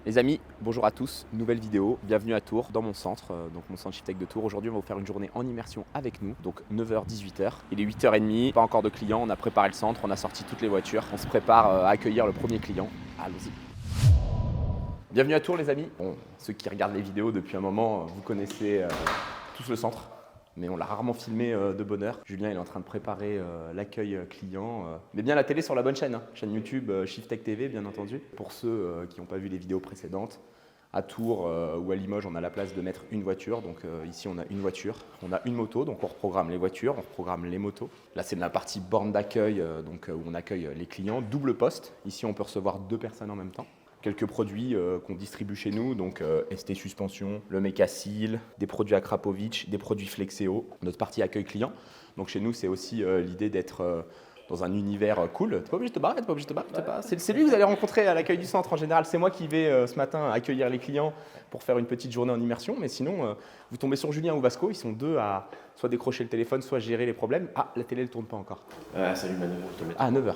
Les amis, bonjour à tous, nouvelle vidéo, bienvenue à Tours, dans mon centre, donc mon centre Shiftech de Tours. Aujourd'hui on va vous faire une journée en immersion avec nous, donc 9h-18h. Il est 8h30, pas encore de clients, on a préparé le centre, on a sorti toutes les voitures, on se prépare à accueillir le premier client. Allons-y. Bienvenue à Tours les amis. Bon, ceux qui regardent les vidéos depuis un moment, vous connaissez tous le centre, mais on l'a rarement filmé de bonne heure. Julien il est en train de préparer l'accueil client, mais bien la télé sur la bonne chaîne, hein. Chaîne YouTube Shiftech TV bien entendu. Pour ceux qui n'ont pas vu les vidéos précédentes, à Tours ou à Limoges on a la place de mettre une voiture, donc ici on a une voiture, on a une moto, donc on reprogramme les voitures, on reprogramme les motos. Là c'est de la partie borne d'accueil, où on accueille les clients, double poste. Ici on peut recevoir 2 personnes en même temps. Quelques produits qu'on distribue chez nous, donc ST Suspension, le Mecacil, des produits Akrapovic, des produits Flexeo. Notre partie accueil client. Donc chez nous, c'est aussi l'idée d'être dans un univers cool. T'es pas obligé de te barrer, t'es pas obligé de te barrer. C'est lui que vous allez rencontrer à l'accueil du centre en général. C'est moi qui vais ce matin accueillir les clients pour faire une petite journée en immersion. Mais sinon, vous tombez sur Julien ou Vasco, ils sont deux à soit décrocher le téléphone, soit gérer les problèmes. Ah, la télé ne tourne pas encore. Salut Manu, je te mets. Ah, 9h.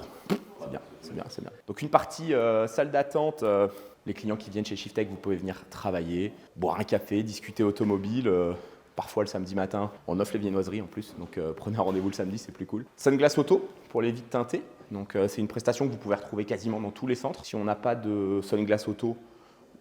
C'est bien. Donc une partie salle d'attente, les clients qui viennent chez Shiftech, vous pouvez venir travailler, boire un café, discuter automobile, parfois le samedi matin. On offre les viennoiseries en plus, donc prenez un rendez-vous le samedi, c'est plus cool. Sunglass auto pour les vitres teintées, donc c'est une prestation que vous pouvez retrouver quasiment dans tous les centres. Si on n'a pas de sunglass auto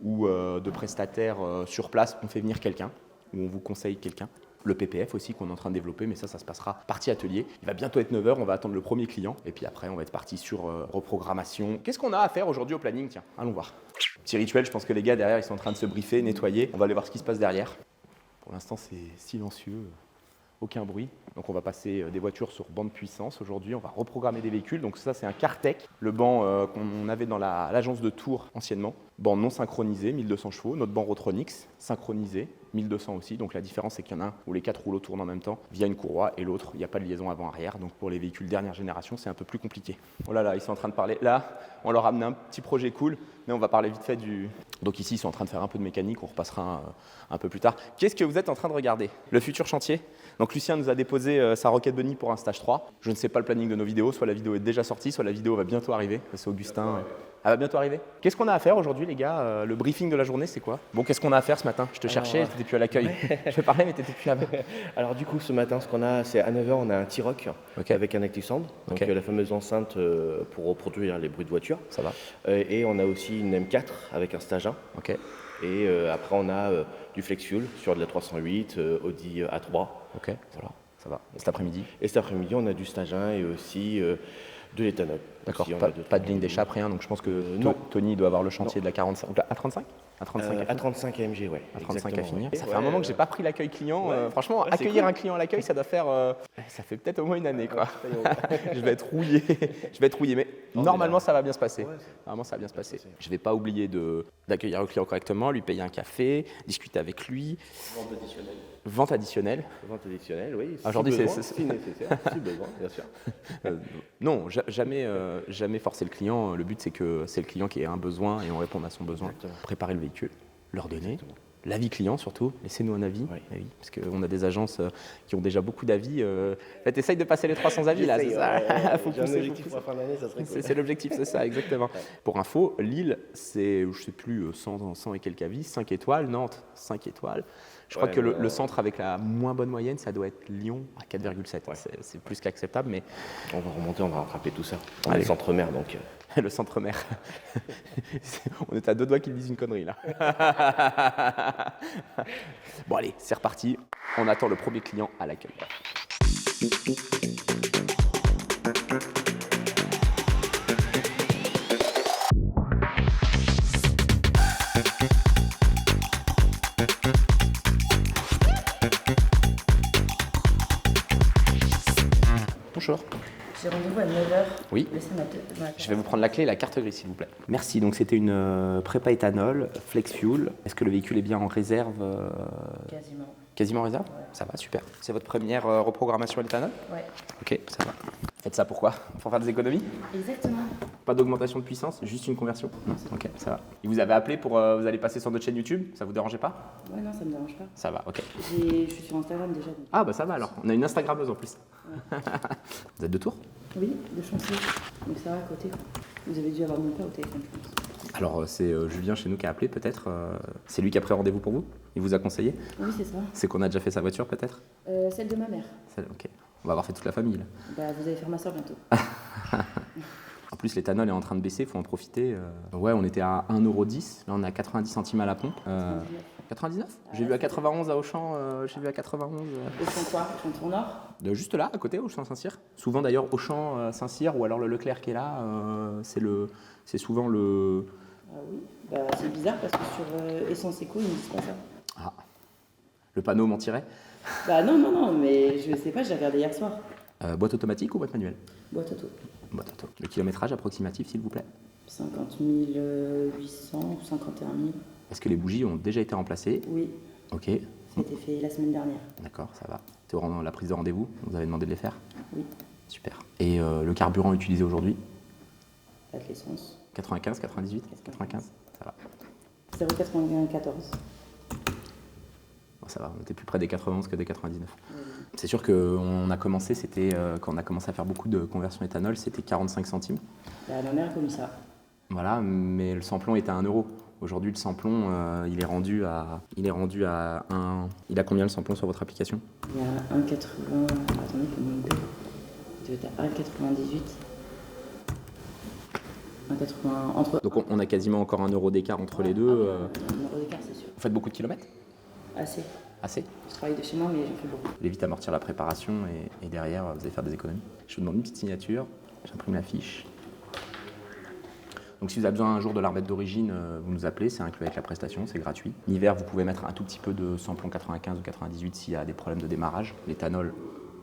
ou de prestataire sur place, on fait venir quelqu'un, ou on vous conseille quelqu'un. Le PPF aussi qu'on est en train de développer, mais ça se passera partie atelier. Il va bientôt être 9h, on va attendre le premier client et puis après on va être parti sur reprogrammation. Qu'est-ce qu'on a à faire aujourd'hui au planning? Tiens, allons voir. Petit rituel, je pense que les gars derrière ils sont en train de se briefer, nettoyer. On va aller voir ce qui se passe derrière. Pour l'instant c'est silencieux, aucun bruit. Donc on va passer des voitures sur banc de puissance aujourd'hui, on va reprogrammer des véhicules. Donc ça c'est un Cartech, le banc qu'on avait dans l'agence de Tours anciennement. Banc non synchronisé, 1200 chevaux. Notre banc Rotronix, synchronisé, 1200 aussi. Donc la différence c'est qu'il y en a un où les 4 rouleaux tournent en même temps via une courroie et l'autre, il n'y a pas de liaison avant-arrière. Donc pour les véhicules dernière génération, c'est un peu plus compliqué. Oh là là, ils sont en train de parler. Là, on leur a amené un petit projet cool, mais on va parler vite fait du... Donc ici, ils sont en train de faire un peu de mécanique, on repassera un peu plus tard. Qu'est-ce que vous êtes en train de regarder? Le futur chantier. Donc Lucien nous a déposé sa Rocket Bunny pour un stage 3. Je ne sais pas le planning de nos vidéos, soit la vidéo est déjà sortie, soit la vidéo va bientôt arriver. C'est Augustin. Elle va bientôt arriver. Qu'est-ce qu'on a à faire aujourd'hui, les gars? Le briefing de la journée, c'est quoi? Bon, qu'est-ce qu'on a à faire ce matin? Je te cherchais, tu n'étais plus à l'accueil. Je vais parler, mais tu n'étais plus là-bas. Alors du coup, ce matin, ce qu'on a, c'est à 9h, on a un T-Rock avec un Active Sound, donc la fameuse enceinte pour reproduire les bruits de voiture. Ça va. Et on a aussi une M4 avec un stage 1. Ok. Et après, on a du Flex Fuel sur de la 308, Audi A3. Ok, voilà, ça va. Et cet après-midi? Et cet après-midi, on a du stage 1 et aussi de l'éthanol. D'accord, Aussi, pas de ligne d'échappe, rien, donc je pense que Tony doit avoir le chantier de la 45, ou de la A35 A35 AMG, ouais. A35 à finir. Ouais. Ça fait un moment que j'ai pas pris l'accueil client. Franchement, Ouais, accueillir cool. un client à l'accueil, ça doit faire... ça fait peut-être au moins une année, quoi. Je vais être rouillé. Mais normalement, ça va bien se passer. Ouais, Normalement, ça va bien se passer. Je vais pas oublier d'accueillir le client correctement, lui payer un café, discuter avec lui. Vente additionnelle. Vente additionnelle, oui. Aujourd'hui, si c'est- besoin, si nécessaire, si besoin, bien sûr. Non, jamais forcer le client. Le but, c'est que c'est le client qui ait un besoin et on réponde à son besoin. Exactement. Préparer le véhicule, leur donner. L'avis client surtout, laissez-nous un avis, Oui. avis, parce qu'on a des agences qui ont déjà beaucoup d'avis. Essaye de passer les 300 avis là, c'est ça. Faut J'ai un pousser, objectif pour la fin de l'année, ça serait cool. c'est l'objectif, c'est ça, exactement. Pour info, Lille, c'est, je sais plus, 100 et quelques avis, 5 étoiles, Nantes, 5 étoiles. Je crois que le centre avec la moins bonne moyenne, ça doit être Lyon à 4,7. Ouais. C'est plus qu'acceptable, mais On va remonter, on va rattraper tout ça. On Allez. est centre-mer, donc. le centre-mer, on est à 2 doigts qu'ils disent une connerie là. Bon allez, c'est reparti. On attend le premier client à l'accueil. Bonjour. J'ai rendez-vous à 9h. Oui. Je vais vous prendre la clé et la carte grise, s'il vous plaît. Merci. Donc, c'était une prépa éthanol, flex fuel. Est-ce que le véhicule est bien en réserve Quasiment. Quasiment en réserve? Ouais. Ça va, super. C'est votre première reprogrammation à l'éthanol? Ouais. Ok, ça va. Faites ça pourquoi? Pour faire des économies? Exactement. Pas d'augmentation de puissance, juste une conversion? Ok, ça va. Et vous avez appelé pour... vous allez passer sur notre chaîne YouTube? Ça vous dérangeait pas? Ouais, non, ça me dérange pas. Ça va, ok. Je suis sur Instagram déjà. Donc. Ah bah ça va alors. On a une Instagrammeuse en plus. Vous êtes de Tours? Oui, de Chantier. Donc ça va à côté. Quoi. Vous avez dû avoir mon père au téléphone, je pense. Alors, c'est Julien chez nous qui a appelé, peut-être. C'est lui qui a pris rendez-vous pour vous? Il vous a conseillé? Oui, c'est ça. C'est qu'on a déjà fait sa voiture, peut-être? Celle de ma mère. Ok. On va avoir fait toute la famille, là. Bah, vous allez faire ma soeur bientôt. En plus, l'éthanol est en train de baisser, il faut en profiter. Ouais, on était à 1,10 €. Là, on est à 90 centimes à la pompe. 99? J'ai vu à 91 à Auchan. J'ai vu à 91. Au fond quoi? Au fond de Nord? Juste là, à côté, Auchan Saint-Cyr. Souvent, d'ailleurs, Auchan Saint-Cyr ou alors le Leclerc qui est là, c'est souvent le. Ah oui. Bah, c'est bizarre parce que sur Essence Éco, ils ne disent pas ça. Ah, le panneau mentirait. Bah non, mais je sais pas, j'ai regardé hier soir. Boîte automatique ou boîte manuelle? Boîte auto. Boîte auto. Le kilométrage approximatif, s'il vous plaît? 50 800 ou 51 000. Est-ce que les bougies ont déjà été remplacées? Oui. Ok. Ça a été fait la semaine dernière. D'accord, ça va. C'est au la prise de rendez-vous? Vous avez demandé de les faire? Oui. Super. Et le carburant utilisé aujourd'hui? Pas de l'essence. 95, 98? 95? Ça va. 0,94. Bon, ça va, on était plus près des 91 que des 99. Oui. C'est sûr qu'on a commencé, quand on a commencé à faire beaucoup de conversion éthanol, c'était 45 centimes. Bah, ma mère a connu ça. Voilà, mais le samplon était à 1 €. Aujourd'hui, le samplon, il est rendu à 1. Il a combien le samplon sur votre application? Il y a 1,80. Attendez, comment il peut? Il doit être à 1,98. 1,80 entre. Donc on a quasiment encore 1 € d'écart entre les deux. 1 € d'écart, c'est sûr. Vous faites beaucoup de kilomètres? Assez. Assez? Je travaille de chez moi, mais j'en fais beaucoup. Il évite amortir la préparation et derrière, vous allez faire des économies. Je vous demande une petite signature. J'imprime la fiche. Donc si vous avez besoin un jour de la remettre d'origine, vous nous appelez, c'est inclus avec la prestation, c'est gratuit. L'hiver, vous pouvez mettre un tout petit peu de samplon 95 ou 98 s'il y a des problèmes de démarrage. L'éthanol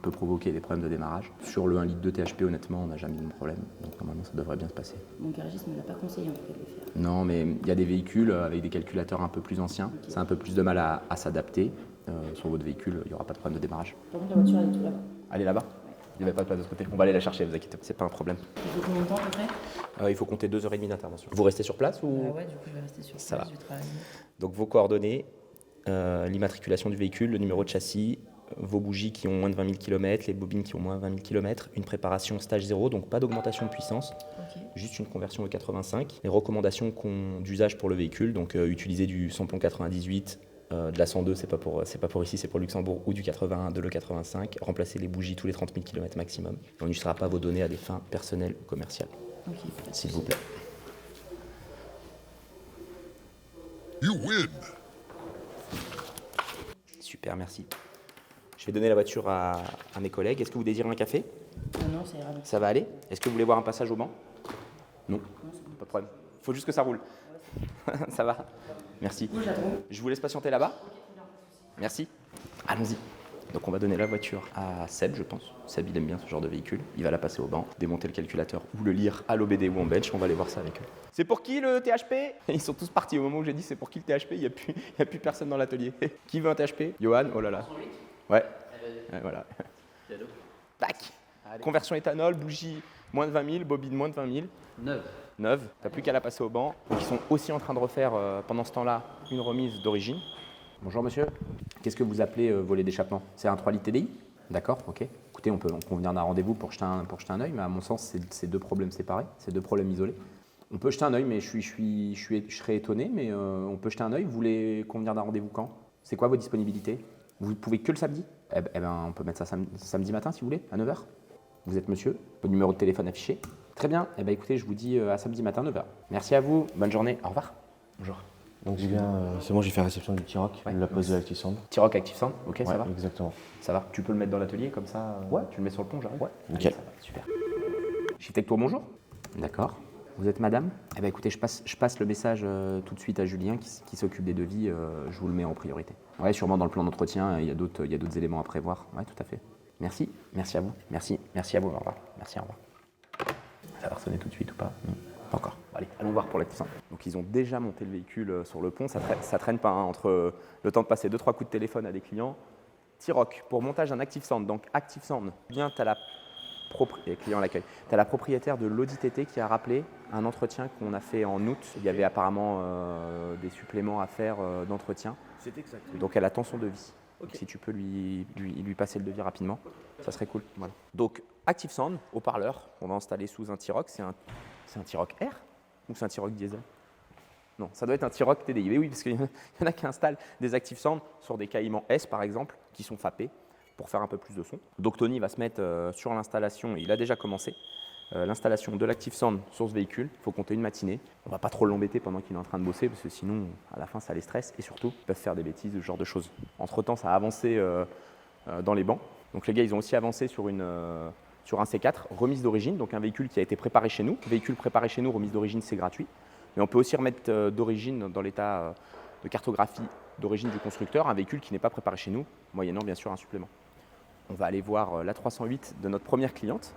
peut provoquer des problèmes de démarrage. Sur le 1 litre de THP, honnêtement, on n'a jamais eu de problème. Donc normalement, ça devrait bien se passer. Mon garagiste ne me l'a pas conseillé en tout cas de le faire. Non, mais il y a des véhicules avec des calculateurs un peu plus anciens. Okay. C'est un peu plus de mal à s'adapter. Sur votre véhicule, il n'y aura pas de problème de démarrage. Par contre, la voiture, elle est tout là-bas. Elle est là-bas? Il n'y avait pas de place de ce côté. On va aller la chercher, vous inquiétez pas, c'est pas un problème. Il faut combien de temps à peu près? Il faut compter 2h30 d'intervention. Vous restez sur place ou? Ouais, du coup, je vais rester sur place. Ça va. Je vais travailler. Donc vos coordonnées, l'immatriculation du véhicule, le numéro de châssis, vos bougies qui ont moins de 20 000 km, les bobines qui ont moins de 20 000 km, une préparation stage 0, donc pas d'augmentation de puissance, juste une conversion de 85. Les recommandations d'usage pour le véhicule, donc utiliser du samplon 98, de la 102, c'est pas pour ici, c'est pour Luxembourg, ou du 81, de l'E85. Remplacer les bougies tous les 30 000 km maximum. Et on n'utilisera pas vos données à des fins personnelles ou commerciales. S'il vous plaît. You win. Super, merci. Je vais donner la voiture à mes collègues. Est-ce que vous désirez un café? Non, ça ira. Ça va aller? Est-ce que vous voulez voir un passage au banc? Non, pas de problème. Il faut juste que ça roule. Ça va? Merci. Je vous laisse patienter là-bas. Merci. Allons-y. Donc on va donner la voiture à Seb, je pense. Seb, il aime bien ce genre de véhicule. Il va la passer au banc, démonter le calculateur ou le lire à l'OBD ou en bench. On va aller voir ça avec eux. C'est pour qui le THP? Ils sont tous partis au moment où j'ai dit c'est pour qui le THP. Il n'y a plus personne dans l'atelier. Qui veut un THP? Johan? Oh là là. Ouais. Voilà. Tac. Conversion éthanol, bougie moins de 20 000, bobine moins de 20 000. Neuve. T'as plus qu'à la passer au banc. Donc ils sont aussi en train de refaire pendant ce temps-là une remise d'origine. Bonjour monsieur. Qu'est-ce que vous appelez volet d'échappement? C'est un 3 litres TDI? D'accord, ok. Écoutez, on peut convenir d'un rendez-vous pour jeter un œil, mais à mon sens, c'est deux problèmes séparés, c'est deux problèmes isolés. On peut jeter un œil, mais je serais étonné, mais on peut jeter un œil. Vous voulez convenir d'un rendez-vous quand? C'est quoi vos disponibilités? Vous pouvez que le samedi? Eh ben, on peut mettre ça samedi matin si vous voulez, à 9h. Vous êtes monsieur, le numéro de téléphone affiché. Très bien, eh ben, écoutez, je vous dis à samedi matin 9h. Merci à vous, bonne journée, au revoir. Bonjour. Donc c'est bon, j'ai fait la réception du T-Roc, la pose de ActiveSound. T-Roc ActiveSound, ok, ouais, ça va? Exactement. Ça va? Tu peux le mettre dans l'atelier comme ça? Ouais. Tu le mets sur le pont, j'arrive? Ouais, nickel. nickel. Ça va, super. Chiffre toi, bonjour. D'accord. Vous êtes madame? Eh ben, écoutez, je passe le message tout de suite à Julien qui s'occupe des devis, je vous le mets en priorité. Ouais, sûrement dans le plan d'entretien, il y a d'autres éléments à prévoir. Ouais, tout à fait. Merci à vous. Merci à vous, au revoir. Merci, au revoir. Ça va ressonner tout de suite ou pas? Non. Pas encore. Allez, allons voir pour l'ActiveSound. Donc ils ont déjà monté le véhicule sur le pont, ça traîne pas hein, entre le temps de passer 2-3 coups de téléphone à des clients. T-Roc, pour montage d'un ActiveSound. Donc ActiveSound, bien, tu as la propriétaire de l'Audi TT qui a rappelé un entretien qu'on a fait en août. Il y avait apparemment des suppléments à faire d'entretien. C'est exact. Oui. Donc elle attend son devis. Okay. Donc, si tu peux lui passer le devis rapidement, ça serait cool. Voilà. Donc ActiveSound, haut-parleur, on va installer sous un T-Roc. C'est un T-Roc R ou c'est un T-Roc diesel? Non, ça doit être un T-Roc TDI. Mais oui, parce qu'il y en a qui installent des Active Sound sur des Caïmans S par exemple, qui sont FAPés pour faire un peu plus de son. Donc Tony va se mettre sur l'installation, et il a déjà commencé, l'installation de l'Active Sound sur ce véhicule. Il faut compter une matinée. On va pas trop l'embêter pendant qu'il est en train de bosser, parce que sinon, à la fin, ça les stresse. Et surtout, ils peuvent faire des bêtises, ce genre de choses. Entre-temps, ça a avancé dans les bancs. Donc les gars, ils ont aussi avancé sur un C4, remise d'origine, donc un véhicule qui a été préparé chez nous. Véhicule préparé chez nous, remise d'origine, c'est gratuit. Mais on peut aussi remettre d'origine dans l'état de cartographie d'origine du constructeur, un véhicule qui n'est pas préparé chez nous, moyennant bien sûr un supplément. On va aller voir la 308 de notre première cliente.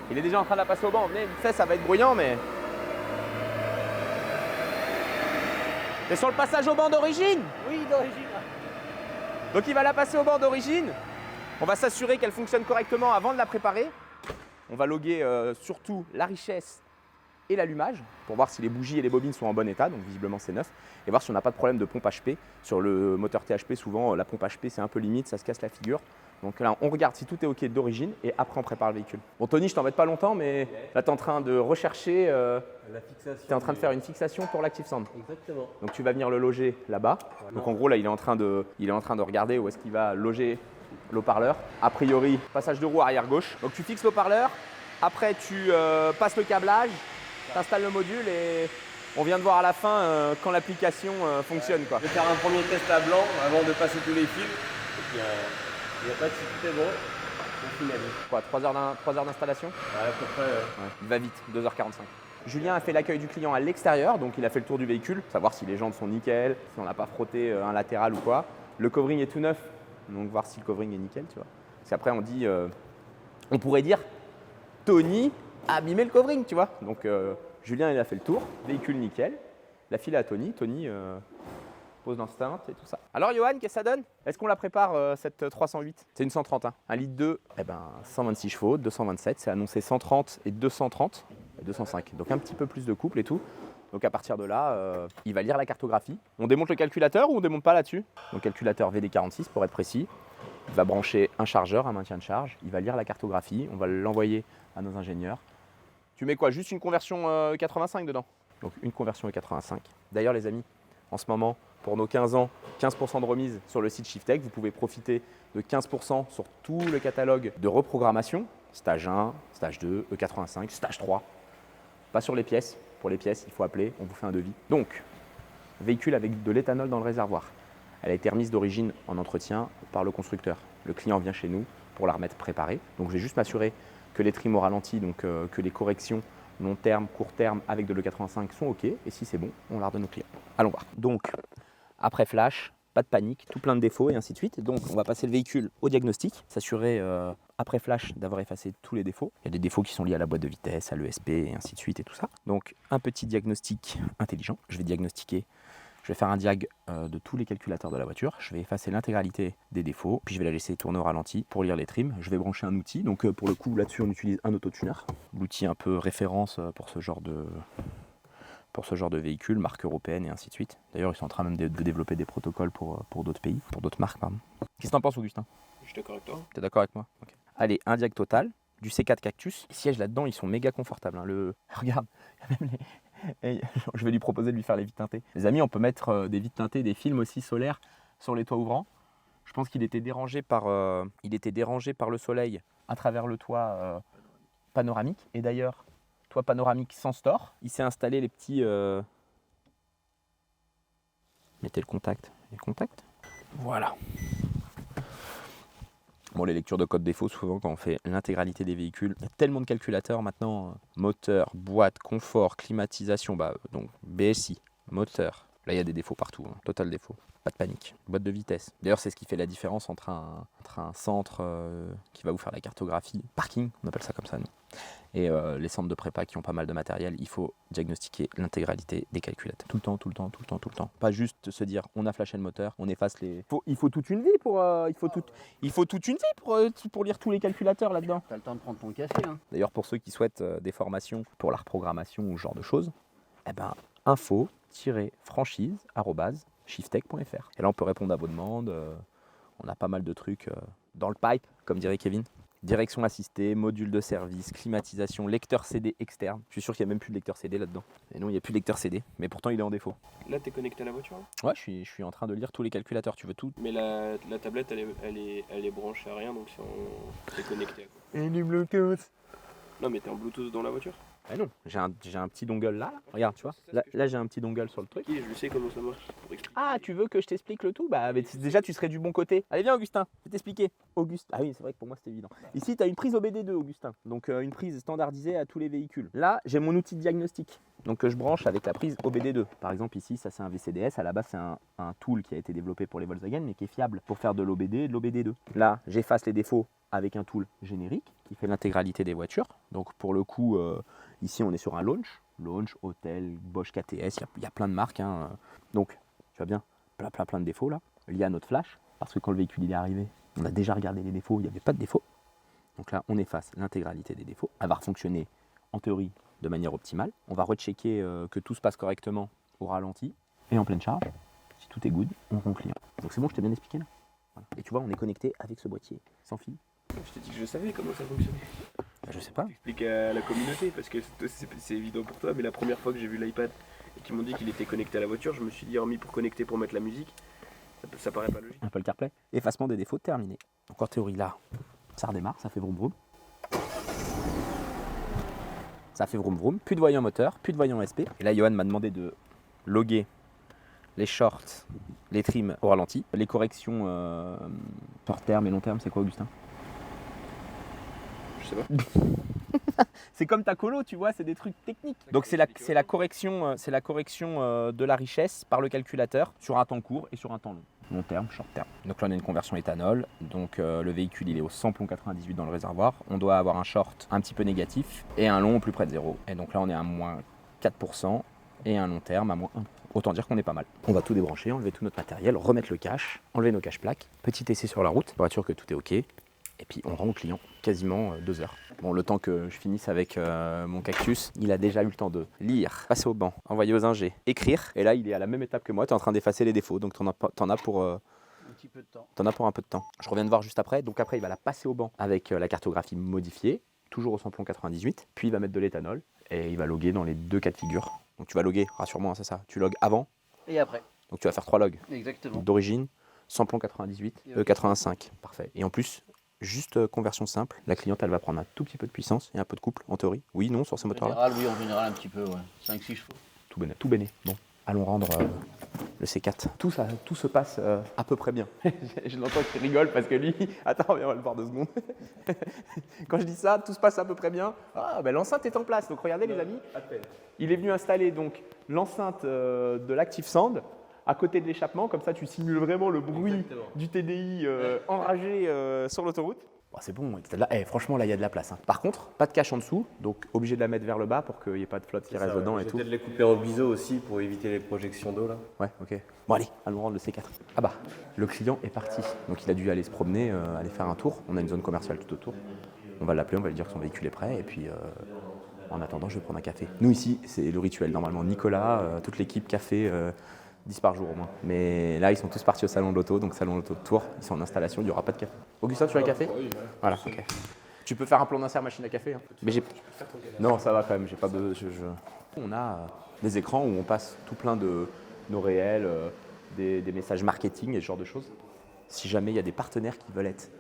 Il est déjà en train de la passer au banc. Venez, ça va être bruyant, mais... T'es sur le passage au banc d'origine? Oui, d'origine. Donc il va la passer au banc d'origine. On va s'assurer qu'elle fonctionne correctement avant de la préparer. On va loguer surtout la richesse et l'allumage pour voir si les bougies et les bobines sont en bon état, donc visiblement c'est neuf, et voir si on n'a pas de problème de pompe HP. Sur le moteur THP, souvent la pompe HP c'est un peu limite, ça se casse la figure. Donc là on regarde si tout est ok d'origine et après on prépare le véhicule. Bon Tony, je t'embête pas longtemps, mais là tu es en train de rechercher, La fixation. tu es en train de faire une fixation pour l'Active Sound. Exactement. Donc tu vas venir le loger là-bas. Donc en gros là il est en train de regarder où est-ce qu'il va loger l'haut-parleur. A priori, passage de roue arrière gauche. Donc tu fixes l'haut-parleur, après tu passes le câblage, tu installes le module et on vient de voir à la fin quand l'application fonctionne, quoi. Je vais faire un premier test à blanc avant de passer tous les fils. Et puis il n'y a pas de souci, c'est bon. On finalise. Quoi, 3 heures d'installation? Ouais, à peu près. Ouais. Il va vite, 2h45. Julien a fait l'accueil du client à l'extérieur, donc il a fait le tour du véhicule, savoir si les jantes sont nickel, si on n'a pas frotté un latéral ou quoi. Le covering est tout neuf, donc voir si le covering est nickel, tu vois. Parce qu'après on dit, on pourrait dire, Tony a abîmé le covering, tu vois. Donc Julien il a fait le tour, véhicule nickel, la file à Tony, pose l'enceinte et tout ça. Alors Johan, qu'est-ce que ça donne? Est-ce qu'on la prépare cette 308? C'est une 130, hein. 1 litre 2, 126 chevaux, 227, c'est annoncé 130 et 230 et 205. Donc un petit peu plus de couple et tout. Donc à partir de là, il va lire la cartographie. On démonte le calculateur ou on démonte pas là-dessus? Donc calculateur VD46 pour être précis. Il va brancher un chargeur, un maintien de charge. Il va lire la cartographie. On va l'envoyer à nos ingénieurs. Tu mets quoi? Juste une conversion 85 dedans? Donc une conversion 85. D'ailleurs les amis, en ce moment, pour nos 15 ans, 15% de remise sur le site Shiftech. Vous pouvez profiter de 15% sur tout le catalogue de reprogrammation. Stage 1, stage 2, E85, stage 3. Pas sur les pièces. Pour les pièces, il faut appeler, on vous fait un devis. Donc, véhicule avec de l'éthanol dans le réservoir. Elle a été remise d'origine en entretien par le constructeur. Le client vient chez nous pour la remettre préparée. Donc je vais juste m'assurer que les trims au ralenti, donc que les corrections long terme, court terme avec de l'E85 sont OK. Et si c'est bon, on la redonne au client. Allons voir. Donc, après flash, pas de panique, tout plein de défauts et ainsi de suite. Donc on va passer le véhicule au diagnostic, s'assurer après flash d'avoir effacé tous les défauts. Il y a des défauts qui sont liés à la boîte de vitesse, à l'ESP et ainsi de suite et tout ça. Donc un petit diagnostic intelligent. Je vais diagnostiquer, je vais faire un diag de tous les calculateurs de la voiture. Je vais effacer l'intégralité des défauts, puis je vais la laisser tourner au ralenti pour lire les trims. Je vais brancher un outil. Donc pour le coup là-dessus on utilise un autotuner. L'outil un peu référence pour ce genre de véhicule, marque européenne et ainsi de suite. D'ailleurs, ils sont en train même de développer des protocoles pour d'autres pays, pour d'autres marques, pardon. Qu'est-ce que t'en penses, Augustin? Je suis d'accord avec toi. T'es d'accord avec moi? Okay. Allez, un diag total, du C4 Cactus. Les sièges là-dedans, ils sont méga confortables. Hein. Regarde, même je vais lui proposer de lui faire les vitres teintées. Les amis, on peut mettre des vitres teintées, des films aussi solaires sur les toits ouvrants. Je pense qu'il était dérangé par le soleil à travers le toit panoramique. Et d'ailleurs, toit panoramique sans store. Il s'est installé les petits... Mettez le contact. Les contacts. Voilà. Bon, les lectures de code défaut, souvent quand on fait l'intégralité des véhicules, il y a tellement de calculateurs maintenant. Moteur, boîte, confort, climatisation, donc BSI, moteur. Là, il y a des défauts partout, hein. Total défaut. Pas de panique. Boîte de vitesse. D'ailleurs, c'est ce qui fait la différence entre un centre qui va vous faire la cartographie, parking, on appelle ça comme ça, nous, et les centres de prépa qui ont pas mal de matériel. Il faut diagnostiquer l'intégralité des calculateurs. Tout le temps. Pas juste se dire, on a flashé le moteur, on efface les... Il faut toute une vie pour... pour lire tous les calculateurs là-dedans. T'as le temps de prendre ton café, hein. D'ailleurs, pour ceux qui souhaitent des formations pour la reprogrammation ou ce genre de choses, info-franchise@shiftech.fr. Et là, on peut répondre à vos demandes. On a pas mal de trucs dans le pipe, comme dirait Kevin. Direction assistée, module de service, climatisation, lecteur CD externe. Je suis sûr qu'il n'y a même plus de lecteur CD là-dedans. Et non, il n'y a plus de lecteur CD, mais pourtant il est en défaut. Là, t'es connecté à la voiture là? Ouais, je suis en train de lire tous les calculateurs, tu veux tout. Mais la tablette, elle est branchée à rien, donc c'est connecté. Et du Bluetooth. Non, mais t'es en Bluetooth dans la voiture? Ah non, j'ai un petit dongle là. Regarde, tu vois. Là j'ai un petit dongle sur le truc. Ok, je sais comment ça marche. Ah, tu veux que je t'explique le tout? Bah, mais déjà, tu serais du bon côté. Allez, viens, Augustin, je vais t'expliquer. Ah oui, c'est vrai que pour moi, c'est évident. Ici, tu as une prise OBD2, Augustin. Donc, une prise standardisée à tous les véhicules. Là, j'ai mon outil de diagnostic. Donc, je branche avec la prise OBD2. Par exemple, ici, ça, c'est un VCDS. À la base, c'est un tool qui a été développé pour les Volkswagen, mais qui est fiable pour faire de l'OBD et de l'OBD2. Là, j'efface les défauts avec un tool générique qui fait l'intégralité des voitures. Donc, pour le coup, ici, on est sur un launch. Launch, Hôtel, Bosch KTS, il y a plein de marques. Hein. Donc, tu vois bien, plein de défauts là, liés à notre flash, parce que quand le véhicule il est arrivé, on a déjà regardé les défauts, il n'y avait pas de défauts. Donc là, on efface l'intégralité des défauts. Elle va fonctionner en théorie de manière optimale. On va rechecker que tout se passe correctement au ralenti et en pleine charge. Si tout est good, on rend client. Donc c'est bon, je t'ai bien expliqué là. Voilà. Et tu vois, on est connecté avec ce boîtier, sans fil. Je t'ai dit que je savais comment ça fonctionnait. Je sais pas. J'explique à la communauté parce que c'est évident pour toi, mais la première fois que j'ai vu l'iPad et qu'ils m'ont dit qu'il était connecté à la voiture, je me suis dit, hormis pour connecter pour mettre la musique, ça paraît pas logique. Apple CarPlay. Effacement des défauts terminé. Donc en théorie là, ça redémarre, ça fait vroom vroom. Ça fait vroom vroom. Plus de voyant moteur, plus de voyant SP. Et là, Johan m'a demandé de loguer les shorts, les trims au ralenti. Les corrections court terme et long terme, c'est quoi, Augustin? Je sais pas. C'est comme ta colo, tu vois, c'est des trucs techniques. Donc c'est la correction de la richesse par le calculateur sur un temps court et sur un temps long. Long terme, short terme. Donc là on a une conversion éthanol. Donc le véhicule il est au samplon 98 dans le réservoir. On doit avoir un short un petit peu négatif et un long au plus près de 0. Et donc là on est à moins 4% et un long terme à moins 1. Autant dire qu'on est pas mal. On va tout débrancher, enlever tout notre matériel, remettre le cache, enlever nos cache-plaques. Petit essai sur la route pour être sûr que tout est OK. Et puis on rend au client quasiment 2 heures. Bon, le temps que je finisse avec mon cactus, il a déjà eu le temps de lire, passer au banc, envoyer aux ingés, écrire. Et là, il est à la même étape que moi, tu es en train d'effacer les défauts. Donc t'en as pour un peu de temps. Je reviens de voir juste après. Donc après, il va la passer au banc avec la cartographie modifiée, toujours au samplon 98. Puis il va mettre de l'éthanol et il va loguer dans les 2 cas de figure. Donc tu vas loguer, rassure-moi, c'est ça. Tu logues avant Et après. Donc tu vas faire 3 logs. Exactement. D'origine, samplon 98, 85. Parfait. Et en plus, juste conversion simple, la cliente elle va prendre un tout petit peu de puissance et un peu de couple en théorie. Oui, non, sur ces moteurs-là. Oui, en général un petit peu, ouais. 5-6 chevaux. Tout béné. Bon, allons rendre le C4. Tout se passe à peu près bien. Je l'entends qui rigole parce que lui, attends, viens, on va le voir 2 secondes. Quand je dis ça, tout se passe à peu près bien. Ah, ben l'enceinte est en place. Donc regardez les amis, il est venu installer donc l'enceinte de l'Active Sound à côté de l'échappement, comme ça tu simules vraiment le bruit du TDI enragé sur l'autoroute. Bon, c'est bon, franchement là il y a de la place. Hein. Par contre, pas de cache en dessous, donc obligé de la mettre vers le bas pour qu'il n'y ait pas de flotte qui reste dedans et tout. Peut-être les couper au biseau aussi pour éviter les projections d'eau là. Ouais, ok. Bon allez, allons rendre le C4. Ah bah, le client est parti, donc il a dû aller se promener, aller faire un tour. On a une zone commerciale tout autour. On va l'appeler, on va lui dire que son véhicule est prêt et puis en attendant je vais prendre un café. Nous ici, c'est le rituel normalement. Nicolas, toute l'équipe café. 10 par jour au moins. Mais là, ils sont tous partis au salon de l'auto, donc salon de l'auto de Tours. Ils sont en installation, il n'y aura pas de café. Augustin, tu veux un café? Voilà, ok. Tu peux faire un plan d'insert machine à café. Hein. Mais j'ai... Non, ça va quand même, j'ai pas besoin. On a des écrans où on passe tout plein de nos réels, des messages marketing et ce genre de choses. Si jamais il y a des partenaires qui veulent être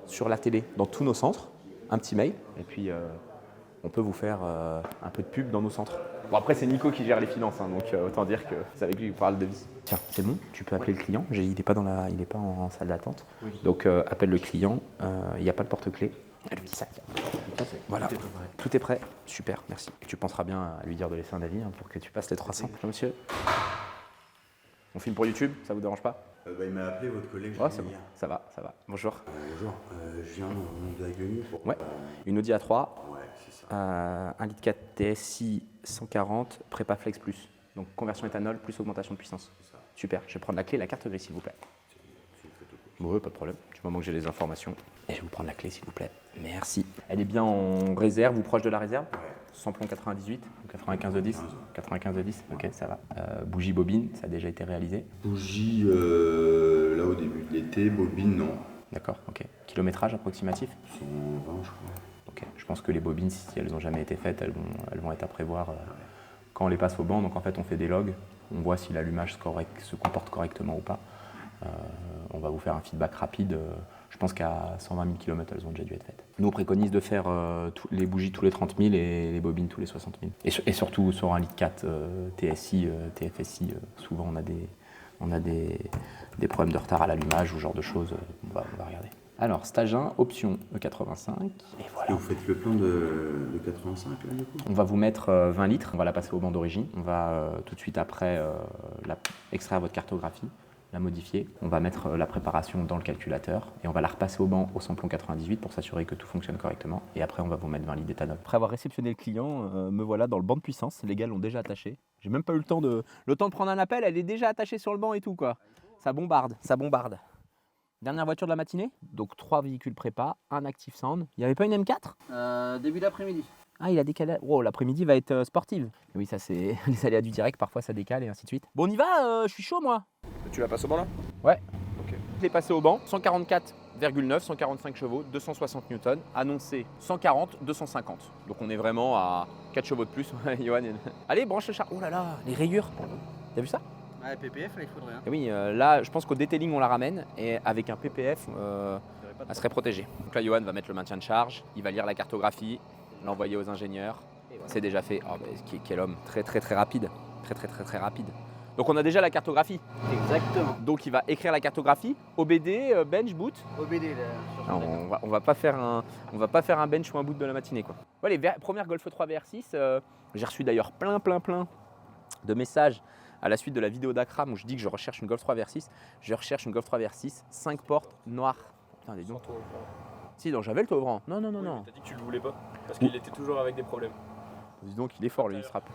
sur la télé, dans tous nos centres, un petit mail, et puis on peut vous faire un peu de pub dans nos centres. Bon après c'est Nico qui gère les finances, hein, donc autant dire que c'est avec lui qu'il parle de vie. Tiens, c'est bon, tu peux appeler le client, il n'est pas, en salle d'attente, oui. Donc appelle le client, il n'y a pas de porte-clés. Le petit sac. Voilà, tout est prêt, super, merci. Tu penseras bien à lui dire de laisser un avis hein, pour que tu passes les 300. Bonjour monsieur. On filme pour YouTube, ça vous dérange pas? Il m'a appelé votre collègue. Ouais, c'est bon, ça va. Bonjour. Bonjour, je viens en Agonie pour... Ouais, une Audi A3. Ouais, c'est ça. 1,4 litre TSI 140, prépa Flex Plus. Donc conversion éthanol plus augmentation de puissance. Super, je vais prendre la clé et la carte grise s'il vous plaît. Oui, pas de problème, du moment que j'ai les informations. Et je vais vous prendre la clé s'il vous plaît. Merci. Elle est bien en réserve ou proche de la réserve? Ouais. Samplon 98, 95 de 10. 95 de 10, ok, ça va. Bougie bobine, ça a déjà été réalisé. Bougie, là au début de l'été, bobine, non. D'accord, ok. Kilométrage approximatif? 120, je crois. Ok. Je pense que les bobines, si elles n'ont jamais été faites, elles vont être à prévoir quand on les passe au banc. Donc en fait, on fait des logs, on voit si l'allumage se comporte correctement ou pas. On va vous faire un feedback rapide. Je pense qu'à 120 000 km, elles ont déjà dû être faites. Nous, on préconise de faire les bougies tous les 30 000 et les bobines tous les 60 000. Et surtout sur un lit 4 TSI, TFSI, souvent on a des problèmes de retard à l'allumage ou ce genre de choses. On va regarder. Alors, stage 1, option E85. Et voilà. Et vous faites le plan de 85 là du coup? On va vous mettre 20 litres, on va la passer au banc d'origine. On va tout de suite après extraire votre cartographie, la modifier. On va mettre la préparation dans le calculateur et on va la repasser au banc au samplon 98 pour s'assurer que tout fonctionne correctement. Et après, on va vous mettre 20 litres d'éthanol. Après avoir réceptionné le client, me voilà dans le banc de puissance. Les gars l'ont déjà attaché. J'ai même pas eu le temps de prendre un appel, elle est déjà attachée sur le banc et tout quoi. Ça bombarde, ça bombarde. Dernière voiture de la matinée, donc 3 véhicules prépa, un Active Sound. Il n'y avait pas une M4 Début d'après-midi. Ah, il a décalé. Oh, l'après-midi va être sportive. Oui, ça c'est les aléas du direct, parfois ça décale et ainsi de suite. Bon, on y va, je suis chaud moi. Tu la passes au banc là? Ouais. Ok. Je l'ai passé au banc, 144,9, 145 chevaux, 260 newtons, annoncé 140, 250. Donc on est vraiment à 4 chevaux de plus. Johan, allez, branche le char. Oh là là, les rayures. T'as vu ça? Ouais, PPF, là, il faudrait. Hein. Et oui, là, je pense qu'au detailing, on la ramène et avec un PPF, elle serait protégée. Donc là, Johan va mettre le maintien de charge, il va lire la cartographie, l'envoyer aux ingénieurs. C'est déjà fait. Oh, quel homme, très très très rapide. Très rapide. Donc on a déjà la cartographie. Exactement. Donc il va écrire la cartographie, OBD, bench, boot. OBD, là, sur Non, son on va pas faire un bench ou un boot de la matinée quoi. Ouais, les premières Golf 3 VR6, j'ai reçu d'ailleurs plein de messages à la suite de la vidéo d'Akram où je dis que je recherche une Golf 3 VR6. Je recherche une Golf 3 VR6, 5 portes noires. Putain, dis donc. Si, donc j'avais le toit ouvrant. Non. T'as dit que tu le voulais pas parce qu'il était toujours avec des problèmes. Dis donc, il est fort lui, il se rappe.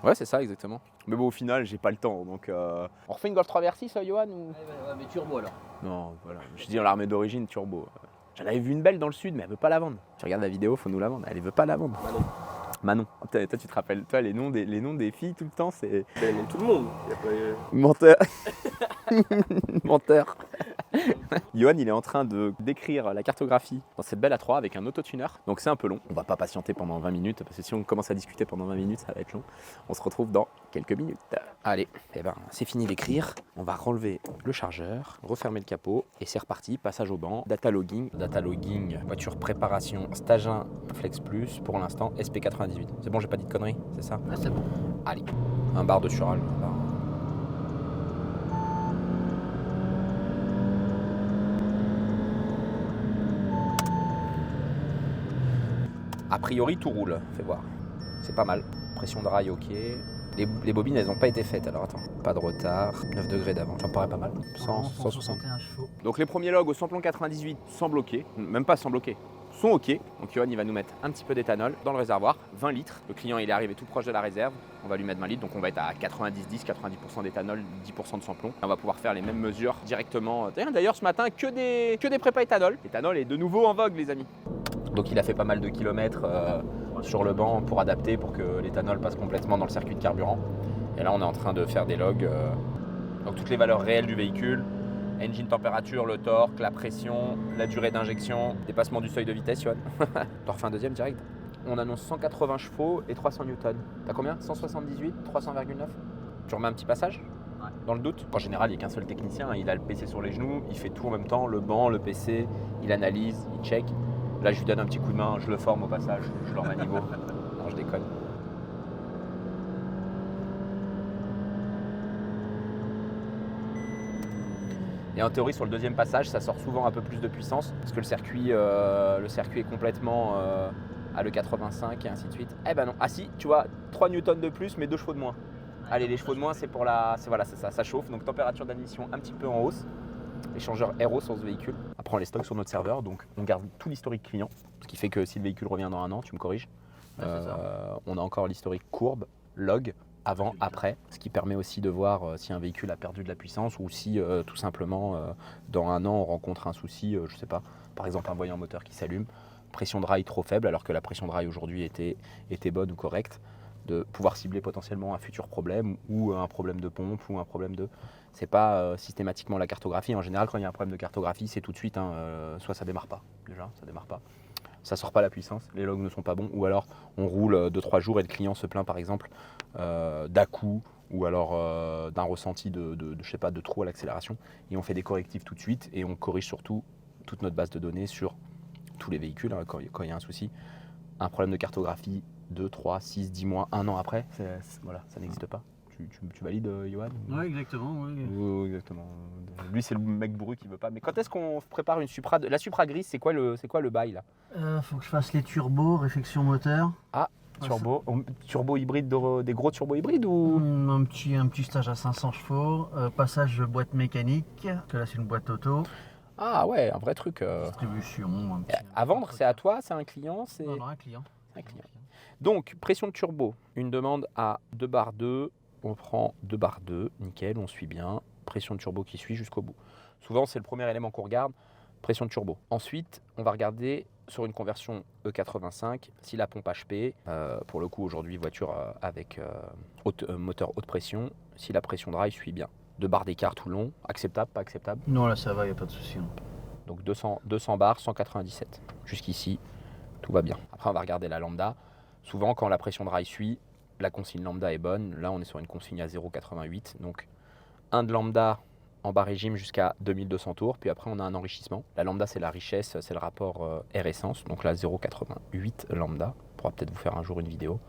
Ouais, c'est ça, exactement. Mais bon, au final, j'ai pas le temps. Donc, on refait une Golf 3 VR6, Johan ou... Ouais, mais turbo alors. Non, voilà. Je dis dans l'armée d'origine, turbo. J'en avais vu une belle dans le sud, mais elle veut pas la vendre. Tu regardes la vidéo, faut nous la vendre. Elle veut pas la vendre. Manon. Toi, tu te rappelles, toi, les noms des filles tout le temps, c'est. Les noms de tout le monde. Menteur. Menteur. Johan, il est en train de décrire la cartographie dans cette belle A3 avec un autotuner. Donc c'est un peu long. On va pas patienter pendant 20 minutes parce que si on commence à discuter pendant 20 minutes, ça va être long. On se retrouve dans quelques minutes. Allez, c'est fini d'écrire. On va relever le chargeur, refermer le capot et c'est reparti. Passage au banc, data logging, voiture préparation, stage 1, Flex Plus pour l'instant, SP98. C'est bon, j'ai pas dit de conneries, c'est ça? Ah, c'est bon. Allez, un bar de Sural. A priori, tout roule, fais voir. C'est pas mal. Pression de rail, ok. Les bobines, elles n'ont pas été faites, alors attends. Pas de retard, 9 degrés d'avant, ça me paraît pas mal. 161 chevaux. Donc les premiers logs au samplon 98 sans bloquer, même pas sans bloquer, sont ok. Donc Johan, il va nous mettre un petit peu d'éthanol dans le réservoir, 20 litres. Le client, il est arrivé tout proche de la réserve. On va lui mettre 20 litres, donc on va être à 90-10, 90% d'éthanol, 10% de samplon. On va pouvoir faire les mêmes mesures directement. D'ailleurs, ce matin, que des prépas éthanol. L'éthanol est de nouveau en vogue, les amis. Donc il a fait pas mal de kilomètres sur le banc pour adapter, pour que l'éthanol passe complètement dans le circuit de carburant. Et là, on est en train de faire des logs. Donc toutes les valeurs réelles du véhicule. Engine température, le torque, la pression, la durée d'injection, dépassement du seuil de vitesse, Johan. T'en refais un deuxième direct. On annonce 180 chevaux et 300 newtons. T'as combien? 178, 300,9. Tu remets un petit passage? Ouais. Dans le doute? En général, il n'y a qu'un seul technicien. Il a le PC sur les genoux, il fait tout en même temps, le banc, le PC, il analyse, il check. Là, je lui donne un petit coup de main, je le forme au passage, je le remets à niveau. Non, je déconne. Et en théorie, sur le deuxième passage, ça sort souvent un peu plus de puissance parce que le circuit est complètement à l'E85 et ainsi de suite. Eh ben non, ah si, tu vois, 3 newtons de plus, mais 2 chevaux de moins. Allez, les chevaux de moins, c'est pour c'est ça chauffe. Donc température d'admission un petit peu en hausse. Échangeur Aero sur ce véhicule. Après, on les stocke sur notre serveur, donc on garde tout l'historique client, ce qui fait que si le véhicule revient dans un an, tu me corriges, on a encore l'historique courbe, log, avant, après, ce qui permet aussi de voir si un véhicule a perdu de la puissance ou si tout simplement dans un an on rencontre un souci, je sais pas, par exemple un voyant moteur qui s'allume, pression de rail trop faible alors que la pression de rail aujourd'hui était bonne ou correcte. de pouvoir cibler potentiellement un futur problème ou un problème de pompe ou un problème de... C'est pas systématiquement la cartographie. En général, quand il y a un problème de cartographie, c'est tout de suite, soit ça démarre pas, déjà, ça démarre pas. Ça sort pas la puissance, les logs ne sont pas bons, ou alors on roule 2-3 jours et le client se plaint par exemple d'à-coup ou alors d'un ressenti je sais pas, de trou à l'accélération, et on fait des correctifs tout de suite et on corrige surtout toute notre base de données sur tous les véhicules quand il y a un souci. Un problème de cartographie 2, 3, 6, 10 mois, 1 an après, voilà, ça n'existe pas. Tu valides, Johan? Oui, exactement. Oui. Oui, exactement. Lui, c'est le mec bourru qui veut pas. Mais quand est-ce qu'on prépare une Supra? La Supra grise, c'est quoi le bail là? Faut que je fasse les turbos, réflexion moteur. Ah, turbo hybride, des gros turbo hybrides ou Un petit stage à 500 chevaux, passage de boîte mécanique, que là c'est une boîte auto. Ah ouais, un vrai truc. Distribution. À vendre, c'est à toi, c'est un client, c'est Non, un client. un client. Donc, pression de turbo, une demande à 2 bar 2. On prend 2 bar 2, nickel, on suit bien. Pression de turbo qui suit jusqu'au bout. Souvent, c'est le premier élément qu'on regarde, pression de turbo. Ensuite, on va regarder sur une conversion E85 si la pompe HP, pour le coup aujourd'hui voiture avec moteur haute pression, si la pression drive suit bien. 2 bars d'écart tout le long, acceptable, pas acceptable? Non, là ça va, il n'y a pas de souci. Donc 200 bars, 197. Jusqu'ici, tout va bien. Après, on va regarder la lambda. Souvent, quand la pression drive suit, la consigne lambda est bonne. Là, on est sur une consigne à 0,88. Donc, 1 de lambda en bas régime jusqu'à 2200 tours. Puis après, on a un enrichissement. La lambda, c'est la richesse, c'est le rapport air-essence. Donc là, 0,88 lambda. On pourra peut-être vous faire un jour une vidéo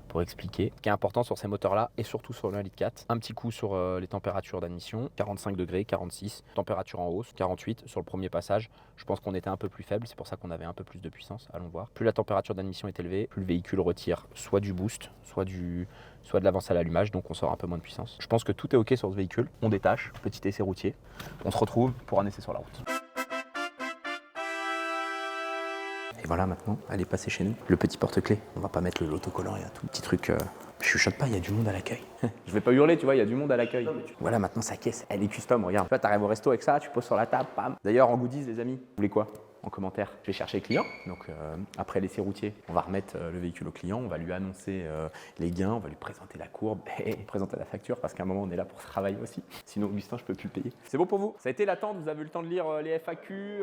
pour expliquer. Ce qui est important sur ces moteurs-là et surtout sur le 1,4 litre. Un petit coup sur les températures d'admission. 45 degrés, 46. Température en hausse, 48 sur le premier passage. Je pense qu'on était un peu plus faible. C'est pour ça qu'on avait un peu plus de puissance. Allons voir. Plus la température d'admission est élevée, plus le véhicule retire soit du boost, soit de l'avance à l'allumage. Donc on sort un peu moins de puissance. Je pense que tout est OK sur ce véhicule. On détache. Petit essai routier. On se retrouve pour un essai sur la route. Et voilà, maintenant, elle est passée chez nous. Le petit porte-clés. On va pas mettre l'autocollant et un tout petit truc. Je chuchote pas, il y a du monde à l'accueil. Je vais pas hurler, tu vois, il y a du monde à l'accueil. Voilà, maintenant sa caisse, elle est custom, regarde. Tu vois, t'arrives au resto avec ça, tu poses sur la table, pam. D'ailleurs, en goodies, les amis, vous voulez quoi? En commentaire, je vais chercher le client. Donc, après l'essai routier, on va remettre le véhicule au client, on va lui annoncer les gains, on va lui présenter la courbe et présenter la facture parce qu'à un moment, on est là pour travailler aussi. Sinon, Augustin, je peux plus le payer. C'est bon pour vous? Ça a été l'attente, vous avez eu le temps de lire les FAQ,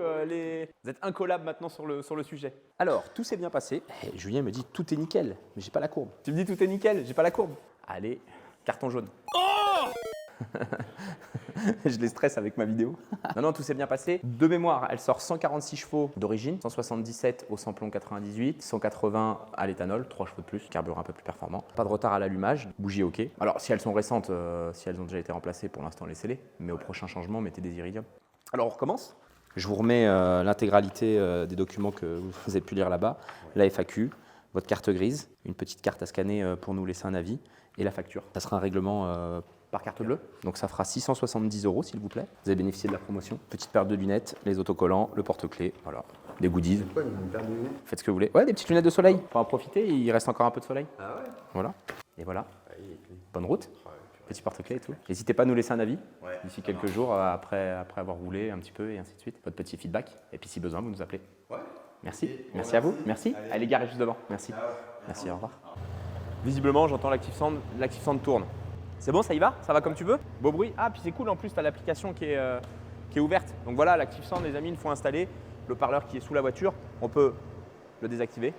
vous êtes incollable maintenant sur le sujet. Alors, tout s'est bien passé. Et Julien me dit tout est nickel, mais j'ai pas la courbe. Tu me dis tout est nickel, j'ai pas la courbe. Allez, carton jaune. Je les stresse avec ma vidéo. Non, tout s'est bien passé. De mémoire, elle sort 146 chevaux d'origine, 177 au samplon 98, 180 à l'éthanol, 3 chevaux de plus, carburant un peu plus performant. Pas de retard à l'allumage, bougie OK. Alors, si elles sont récentes, si elles ont déjà été remplacées, pour l'instant, laissez-les. Mais au prochain changement, mettez des iridium. Alors, on recommence. Je vous remets l'intégralité des documents que vous avez pu lire là-bas. La FAQ, votre carte grise, une petite carte à scanner pour nous laisser un avis, et la facture. Ça sera un règlement par carte bleue, donc ça fera 670 € s'il vous plaît. Vous avez bénéficié de la promotion. Petite paire de lunettes, les autocollants, le porte-clés, voilà, des goodies. Quoi, une paire de lunettes? Faites ce que vous voulez. Ouais, des petites lunettes de soleil. Faut en profiter, il reste encore un peu de soleil. Ah ouais? Voilà. Et voilà. Bonne route. Petit porte-clés et tout. N'hésitez pas à nous laisser un avis d'ici quelques jours après avoir roulé un petit peu et ainsi de suite. Votre petit feedback. Et puis si besoin, vous nous appelez. Ouais. Merci. Merci à vous. Merci. Elle est garée juste devant. Merci. Merci, au revoir. Visiblement, j'entends l'ActiveSound. l'ActiveSound tourne. C'est bon, ça y va? Ça va comme tu veux? Beau bruit? Ah, puis c'est cool, en plus, tu as l'application qui est ouverte. Donc voilà, l'ActiveSound, les amis, il faut installer. Le parleur qui est sous la voiture, on peut le désactiver,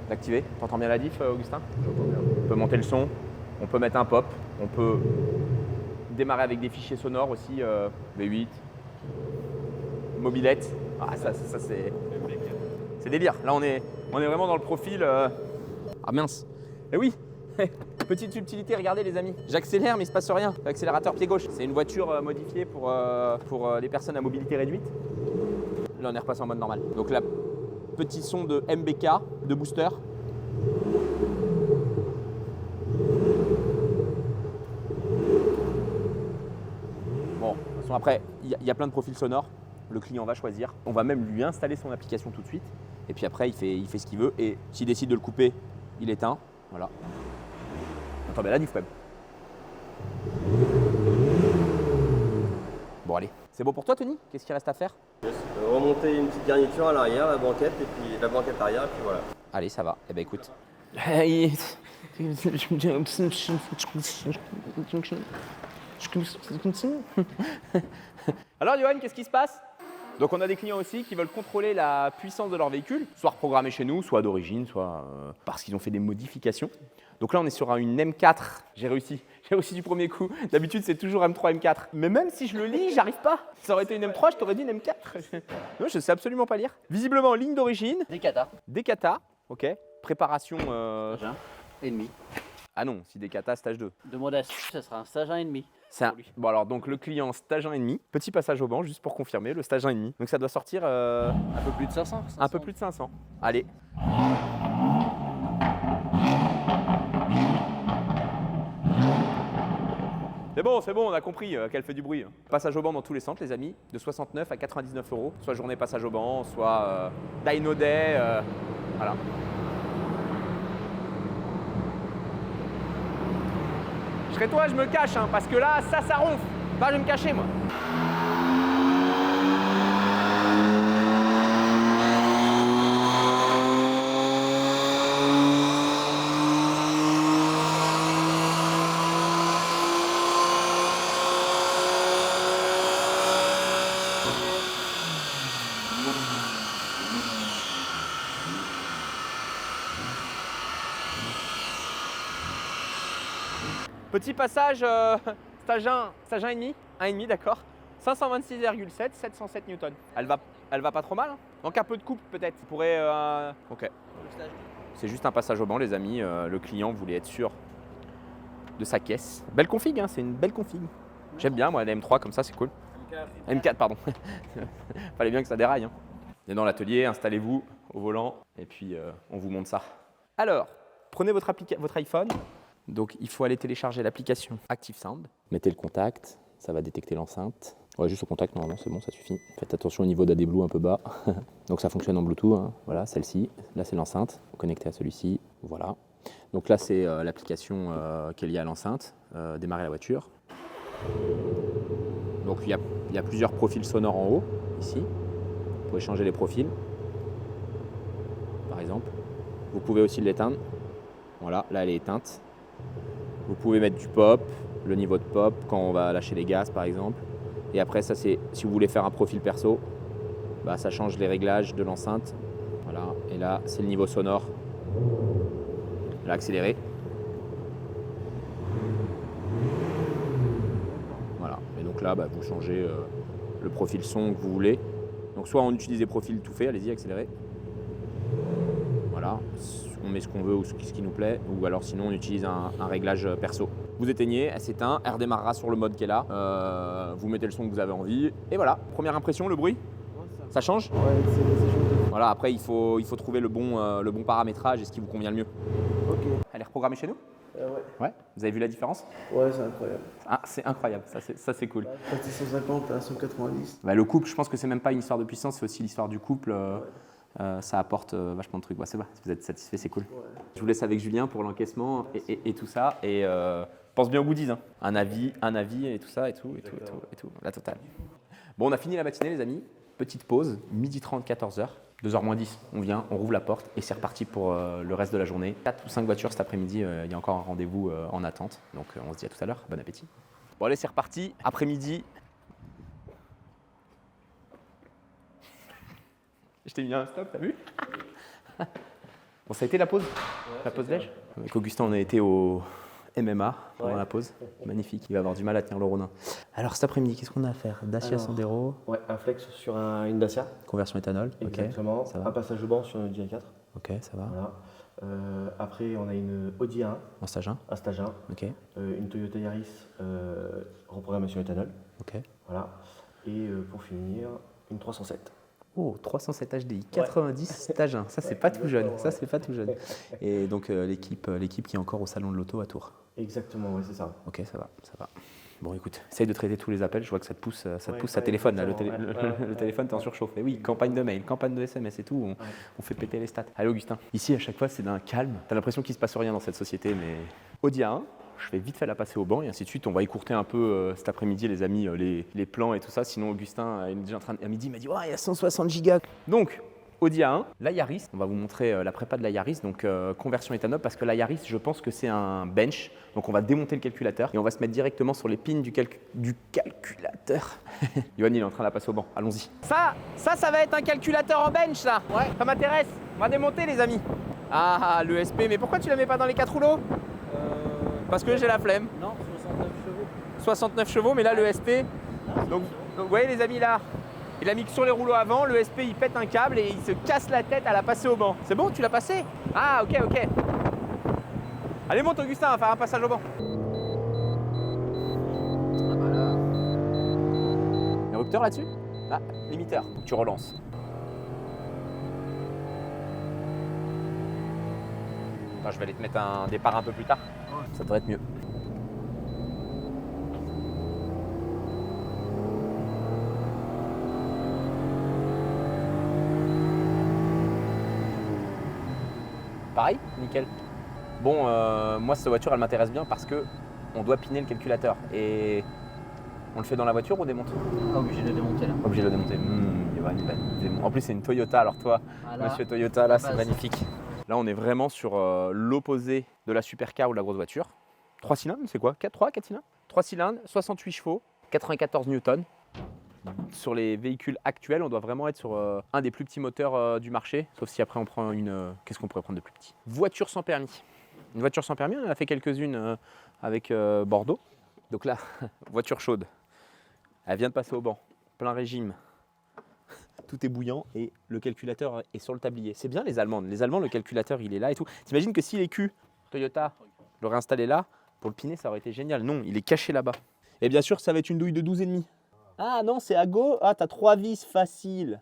l'activer. T'entends bien la diff, Augustin? J'entends bien. On peut monter le son, on peut mettre un pop, on peut démarrer avec des fichiers sonores aussi, V8, mobilette. Ah, ça c'est délire. Là, on est vraiment dans le profil. Ah mince. Eh oui. Petite subtilité, regardez les amis, j'accélère mais il se passe rien, accélérateur pied gauche. C'est une voiture modifiée pour les personnes à mobilité réduite. Là on est repassé en mode normal. Donc la petit son de MBK, de booster. Bon, de toute façon après, il y a plein de profils sonores, le client va choisir. On va même lui installer son application tout de suite. Et puis après il fait ce qu'il veut et s'il décide de le couper, il éteint, voilà. Attends, mais la diff quand même. Bon allez, c'est bon pour toi Tony? Qu'est-ce qu'il reste à faire? Remonter une petite garniture à l'arrière, la banquette, et puis la banquette arrière, et puis voilà. Allez, ça va. Eh ben écoute. Alors Johan, qu'est-ce qui se passe? Donc on a des clients aussi qui veulent contrôler la puissance de leur véhicule, soit reprogrammé chez nous, soit d'origine, soit parce qu'ils ont fait des modifications. Donc là on est sur une M4, j'ai réussi du premier coup. D'habitude c'est toujours M3, M4. Mais même si je le lis, j'arrive pas. Si ça aurait été une M3, je t'aurais dit une M4. Non, je sais absolument pas lire. Visiblement ligne d'origine. Des kata, ok. Préparation. Stage 1 et demi. Ah non, si des kata, stage 2. Demande à ça sera un stage 1 et demi. Bon alors donc le client stage 1,5, petit passage au banc juste pour confirmer, le stage 1,5. Donc ça doit sortir un peu plus de 500. Un peu plus de 500. Allez. C'est bon, on a compris qu'elle fait du bruit. Passage au banc dans tous les centres les amis, de 69 à 99 €. Soit journée passage au banc, soit Dyno Day, voilà. Je serais toi, je me cache, hein, parce que là, ça ronfle. Bah, je vais me cacher, moi. Petit passage, stage 1,5, 1,5 d'accord. 526,7, 707 newtons. Elle va pas trop mal, hein. Donc un peu de couple peut-être, ça pourrait... Ok. C'est juste un passage au banc les amis, le client voulait être sûr de sa caisse. Belle config, hein, c'est une belle config. J'aime bien moi la M3 comme ça, c'est cool. M4 pardon. Fallait bien que ça déraille. Hein. Venez dans l'atelier, installez-vous au volant et puis on vous montre ça. Alors, prenez votre iPhone. Donc il faut aller télécharger l'application Active Sound. Mettez le contact, ça va détecter l'enceinte. Ouais, juste au contact, normalement c'est bon, ça suffit. Faites attention au niveau d'AdBlue un peu bas. Donc ça fonctionne en Bluetooth, hein. Voilà, celle-ci. Là c'est l'enceinte, connectée à celui-ci, voilà. Donc là c'est l'application qui est liée à l'enceinte, démarrer la voiture. Donc il y a plusieurs profils sonores en haut, ici. Vous pouvez changer les profils, par exemple. Vous pouvez aussi l'éteindre. Voilà, là elle est éteinte. Vous pouvez mettre du pop, le niveau de pop quand on va lâcher les gaz par exemple. Et après ça c'est si vous voulez faire un profil perso, bah, ça change les réglages de l'enceinte. Voilà, et là c'est le niveau sonore. Là accéléré. Voilà, et donc là bah, vous changez le profil son que vous voulez. Donc soit on utilise des profils tout faits, allez-y accélérez. Voilà. On met ce qu'on veut ou ce qui nous plaît, ou alors sinon on utilise un réglage perso. Vous éteignez, elle s'éteint, elle redémarrera sur le mode qu'elle a, vous mettez le son que vous avez envie, et voilà. Première impression, le bruit, ça change? Ouais, c'est chaud. Voilà, après il faut trouver le bon paramétrage et ce qui vous convient le mieux. Ok. Elle est reprogrammée chez nous? Ouais. Vous avez vu la différence? Ouais, c'est incroyable. Ah, c'est incroyable, ça c'est cool. Passer 150 à 190. Bah, le couple, je pense que c'est même pas une histoire de puissance, c'est aussi l'histoire du couple. Ça apporte vachement de trucs. Bah, c'est vrai, si vous êtes satisfait, c'est cool. Ouais. Je vous laisse avec Julien pour l'encaissement et tout ça. Et pense bien aux goodies. Hein. Un avis et tout ça, et tout. La totale. Bon, on a fini la matinée, les amis. Petite pause, 12h30, 14h. 2h moins 10, on vient, on rouvre la porte et c'est reparti pour le reste de la journée. 4 ou 5 voitures cet après-midi, il y a encore un rendez-vous en attente. Donc on se dit à tout à l'heure, bon appétit. Bon allez, c'est reparti, après-midi. Je t'ai mis un stop, t'as vu? Bon, ça a été la pause? La pause déj? Avec Augustin, on a été au MMA pendant la pause. Magnifique, il va avoir du mal à tenir le Ronin. Alors cet après-midi, qu'est-ce qu'on a à faire? Dacia Sandero? Ouais, un flex sur une Dacia. Conversion éthanol? Exactement. Okay, ça va. Un passage au banc sur une Audi A4. Ok, ça va. Voilà. Après, on a une Audi A1. En stage 1? Un stage 1. Ok. Une Toyota Yaris reprogrammation éthanol. Ok. Voilà. Et pour finir, une 307. Oh, 307 HDI, 90 stage 1, ça c'est pas tout jeune, ça c'est pas tout jeune. Et donc l'équipe qui est encore au salon de l'auto à Tours. Exactement, ouais, c'est ça. Ok, ça va. Bon écoute, essaye de traiter tous les appels, je vois que ça te pousse, ça téléphone là, le téléphone t'es en surchauffe. Et oui, campagne de mail, campagne de SMS et tout, on fait péter les stats. Allez Augustin, ici à chaque fois c'est d'un calme, t'as l'impression qu'il se passe rien dans cette société, mais Audi A1, je vais vite fait la passer au banc et ainsi de suite. On va écourter un peu cet après-midi, les amis, les plans et tout ça. Sinon, Augustin est déjà en train de, à midi, il m'a dit ouais, il y a 160 gigas. Donc, Audi A1, la Yaris. On va vous montrer la prépa de la Yaris, donc conversion éthanol, parce que la Yaris, je pense que c'est un bench. Donc on va démonter le calculateur et on va se mettre directement sur les pins du calculateur. Yoann, il est en train de la passer au banc. Allons-y. Ça va être un calculateur en bench, ça. Ouais. Ça m'intéresse. On va démonter, les amis. Ah, l'ESP, mais pourquoi tu la mets pas dans les 4 rouleaux? Parce que j'ai la flemme. Non, 69 chevaux. 69 chevaux, mais là, l'ESP. Donc, vous voyez, les amis, là. Il a mis que sur les rouleaux avant, le SP il pète un câble et il se casse la tête à la passer au banc. C'est bon, tu l'as passé? Ah, ok. Allez, monte Augustin, on va faire un passage au banc. Ah bah là. Érupteur là-dessus? Ah, limiteur. Donc tu relances. Enfin, je vais aller te mettre un départ un peu plus tard. Ça devrait être mieux. Pareil, nickel. Bon, moi cette voiture elle m'intéresse bien parce que on doit piner le calculateur et on le fait dans la voiture ou on démonte? Pas obligé de le démonter là. Obligé de le démonter. En plus c'est une Toyota, alors toi, Voilà. monsieur Toyota, là c'est Base. magnifique. Là on est vraiment sur l'opposé de la supercar ou de la grosse voiture. 3 cylindres, c'est quoi? 4 cylindres? 3 cylindres, 68 chevaux, 94 newtons. Sur les véhicules actuels, on doit vraiment être sur un des plus petits moteurs du marché, sauf si après on prend une... Qu'est-ce qu'on pourrait prendre de plus petit? Voiture sans permis. Une voiture sans permis, on en a fait quelques-unes avec Bordeaux. Donc là, voiture chaude. Elle vient de passer au banc, plein régime. Tout est bouillant et le calculateur est sur le tablier. C'est bien les Allemandes. Les Allemands, le calculateur, il est là et tout. T'imagines que si les Q, Toyota, l'aurait installé là, pour le piner, ça aurait été génial. Non, il est caché là-bas. Et bien sûr, ça va être une douille de 12,5. Ah non, c'est à gauche. Ah, t'as 3 vis faciles.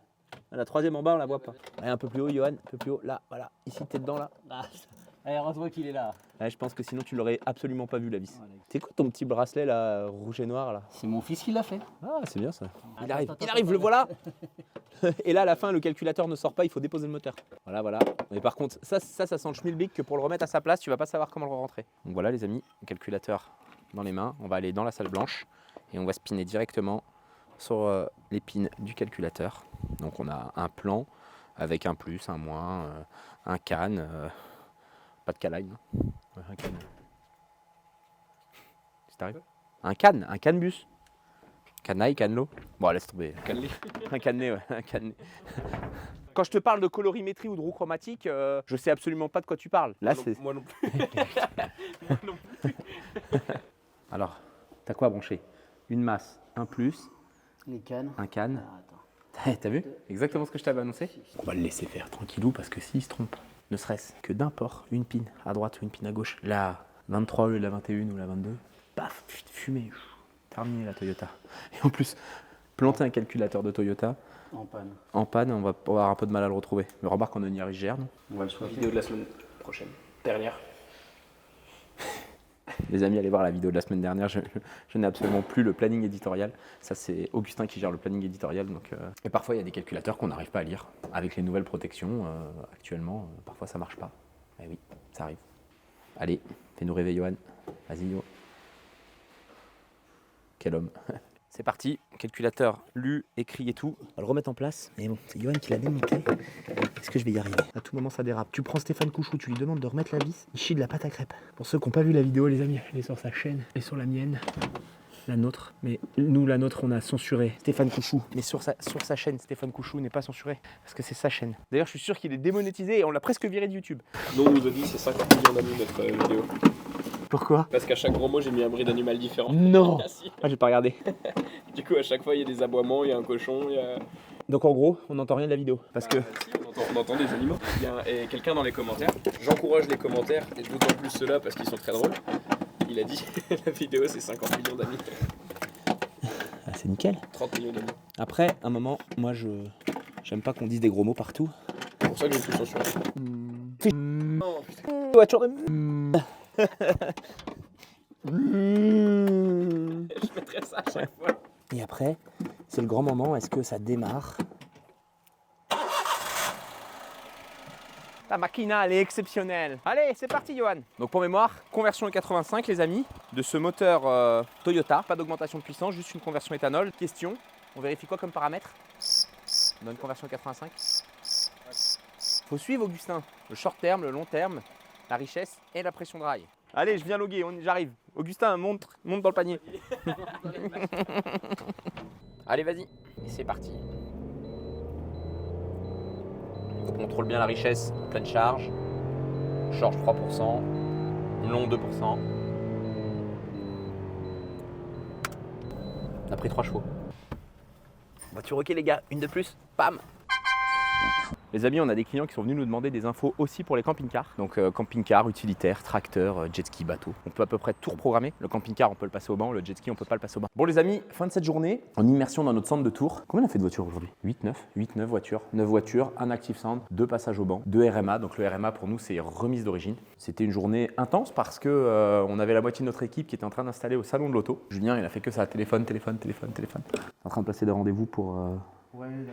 La troisième en bas, on la voit pas. Allez, un peu plus haut, Johan, un peu plus haut. Là, voilà. Ici, t'es dedans, là. Ah, heureusement qu'il est là. Ouais, je pense que sinon, tu l'aurais absolument pas vu, la vis. Voilà. C'est quoi ton petit bracelet, là, rouge et noir, là? C'est mon fils qui l'a fait. Ah, c'est bien, ça. Il Attends, arrive, attends, il arrive, attends, le voilà. Et là, à la fin, le calculateur ne sort pas, il faut déposer le moteur. Voilà. Mais par contre, ça sent le schmilblick que pour le remettre à sa place, tu vas pas savoir comment le rentrer. Donc voilà, les amis, le calculateur dans les mains. On va aller dans la salle blanche et on va spinner directement sur les pins du calculateur. Donc on a un plan avec un plus, un moins, un can, pas de canline. Ouais, un can. Si t'arrives. Un can bus. Canaille, canelot. Bon, laisse tomber. Un cannelé, ouais, un cannelé. Quand je te parle de colorimétrie ou de roue chromatique, je sais absolument pas de quoi tu parles. Là, c'est. Moi non plus. Moi non plus. Alors, t'as quoi à brancher? Une masse, un plus, Les cannes. un can. Ah, attends. T'as vu? Exactement ce que je t'avais annoncé. On va le laisser faire tranquillou parce que s'il se trompe, ne serait-ce que d'un port, une pin à droite ou une pin à gauche, la 23 au lieu de la 21 ou la 22, paf, fumée. Terminé la Toyota. Et en plus, planter un calculateur de Toyota En panne. on va avoir un peu de mal à le retrouver. Mais remarque, on a une Yaris GR, non? On va le choisir. Vidéo de la semaine prochaine. Dernière. Les amis, allez voir la vidéo de la semaine dernière. Je n'ai absolument plus le planning éditorial. Ça, c'est Augustin qui gère le planning éditorial. Donc, Et parfois, il y a des calculateurs qu'on n'arrive pas à lire. Avec les nouvelles protections, actuellement, parfois ça marche pas. Eh oui, ça arrive. Allez, fais-nous rêver, Johan. Vas-y, Yo. Quel homme. C'est parti, calculateur lu, écrit et tout. On va le remettre en place. Mais bon, c'est Johan qui l'a démonté. Est-ce que je vais y arriver? À tout moment, ça dérape. Tu prends Stéphane Couchou, tu lui demandes de remettre la vis. Il chie de la pâte à crêpes. Pour ceux qui n'ont pas vu la vidéo, les amis, elle est sur sa chaîne et sur la mienne. La nôtre. Mais nous, la nôtre, on a censuré Stéphane Couchou. Mais sur sa chaîne, Stéphane Couchou n'est pas censuré. Parce que c'est sa chaîne. D'ailleurs, je suis sûr qu'il est démonétisé et on l'a presque viré de YouTube. Nous, on nous a dit c'est 50 millions d'amis notre vidéo. Pourquoi? Parce qu'à chaque gros mot, j'ai mis un bruit d'animal différent. Non. Ah, si. Ah, j'ai pas regardé. Du coup, à chaque fois, il y a des aboiements, il y a un cochon, il y a... Donc en gros, on n'entend rien de la vidéo. Parce que... Si, on entend des animaux. Il y a quelqu'un dans les commentaires. J'encourage les commentaires, et d'autant plus ceux-là parce qu'ils sont très drôles. Il a dit la vidéo, c'est 50 millions d'amis. Ah, c'est nickel. 30 millions d'amis. Après, un moment, moi, j'aime pas qu'on dise des gros mots partout. C'est pour ça que j'ai tout censuré. Non, putain. Voiture de... Je mettrai ça à chaque fois. Et après, c'est le grand moment, est-ce que ça démarre? La machina, elle est exceptionnelle. Allez, c'est parti, Johan. Donc pour mémoire, conversion E85, les amis, de ce moteur Toyota. Pas d'augmentation de puissance, juste une conversion éthanol. Question, on vérifie quoi comme paramètre dans une conversion E85? faut suivre Augustin. Le short terme, le long terme, la richesse et la pression de rail. Allez, je viens loguer, j'arrive. Augustin, monte dans le panier. Allez, vas-y. Et c'est parti. On contrôle bien la richesse, pleine charge. Short 3%, long 2%. On a pris 3 chevaux. Voiture ok les gars, une de plus, bam. Les amis, on a des clients qui sont venus nous demander des infos aussi pour les camping-cars. Donc camping-car, utilitaire, tracteur, jet ski, bateau. On peut à peu près tout reprogrammer. Le camping-car, on peut le passer au banc. Le jet ski, on peut pas le passer au banc. Bon les amis, fin de cette journée, en immersion dans notre centre de tour. Combien on a fait de voitures aujourd'hui 8, 9 voitures. 9 voitures, un Active Sound, 2 passages au banc, 2 RMA. Donc le RMA pour nous, c'est remise d'origine. C'était une journée intense parce que on avait la moitié de notre équipe qui était en train d'installer au salon de l'auto. Julien, il a fait que ça, téléphone. En train de passer des rendez-vous pour...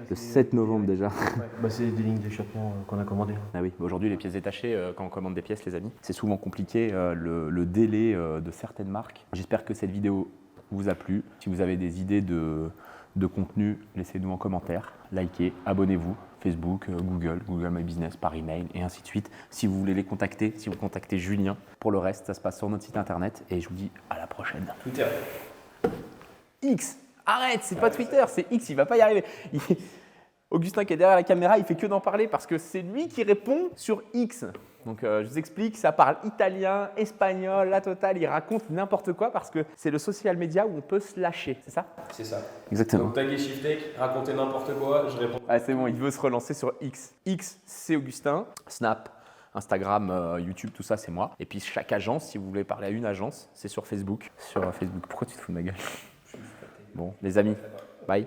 le 7 novembre déjà. Ouais, c'est des lignes d'échappement qu'on a commandées. Ah oui, aujourd'hui les pièces détachées, quand on commande des pièces les amis, c'est souvent compliqué le délai de certaines marques. J'espère que cette vidéo vous a plu. Si vous avez des idées de contenu, laissez-nous en commentaire, likez, abonnez-vous, Facebook, Google My Business, par email et ainsi de suite. Si vous voulez les contacter, si vous contactez Julien, pour le reste ça se passe sur notre site internet et je vous dis à la prochaine. Twitter. X. Arrête, c'est pas Twitter, c'est X, il va pas y arriver. Augustin qui est derrière la caméra, il fait que d'en parler parce que c'est lui qui répond sur X. Donc je vous explique, ça parle italien, espagnol, la totale, il raconte n'importe quoi parce que c'est le social media où on peut se lâcher, c'est ça? C'est ça. Exactement. Donc taguer Shiftech, raconter n'importe quoi, je réponds. Ah, c'est bon, il veut se relancer sur X. X, c'est Augustin, Snap, Instagram, YouTube, tout ça, c'est moi. Et puis chaque agence, si vous voulez parler à une agence, c'est sur Facebook. Sur Facebook. Pourquoi tu te fous de ma gueule? Bon, les amis, bye.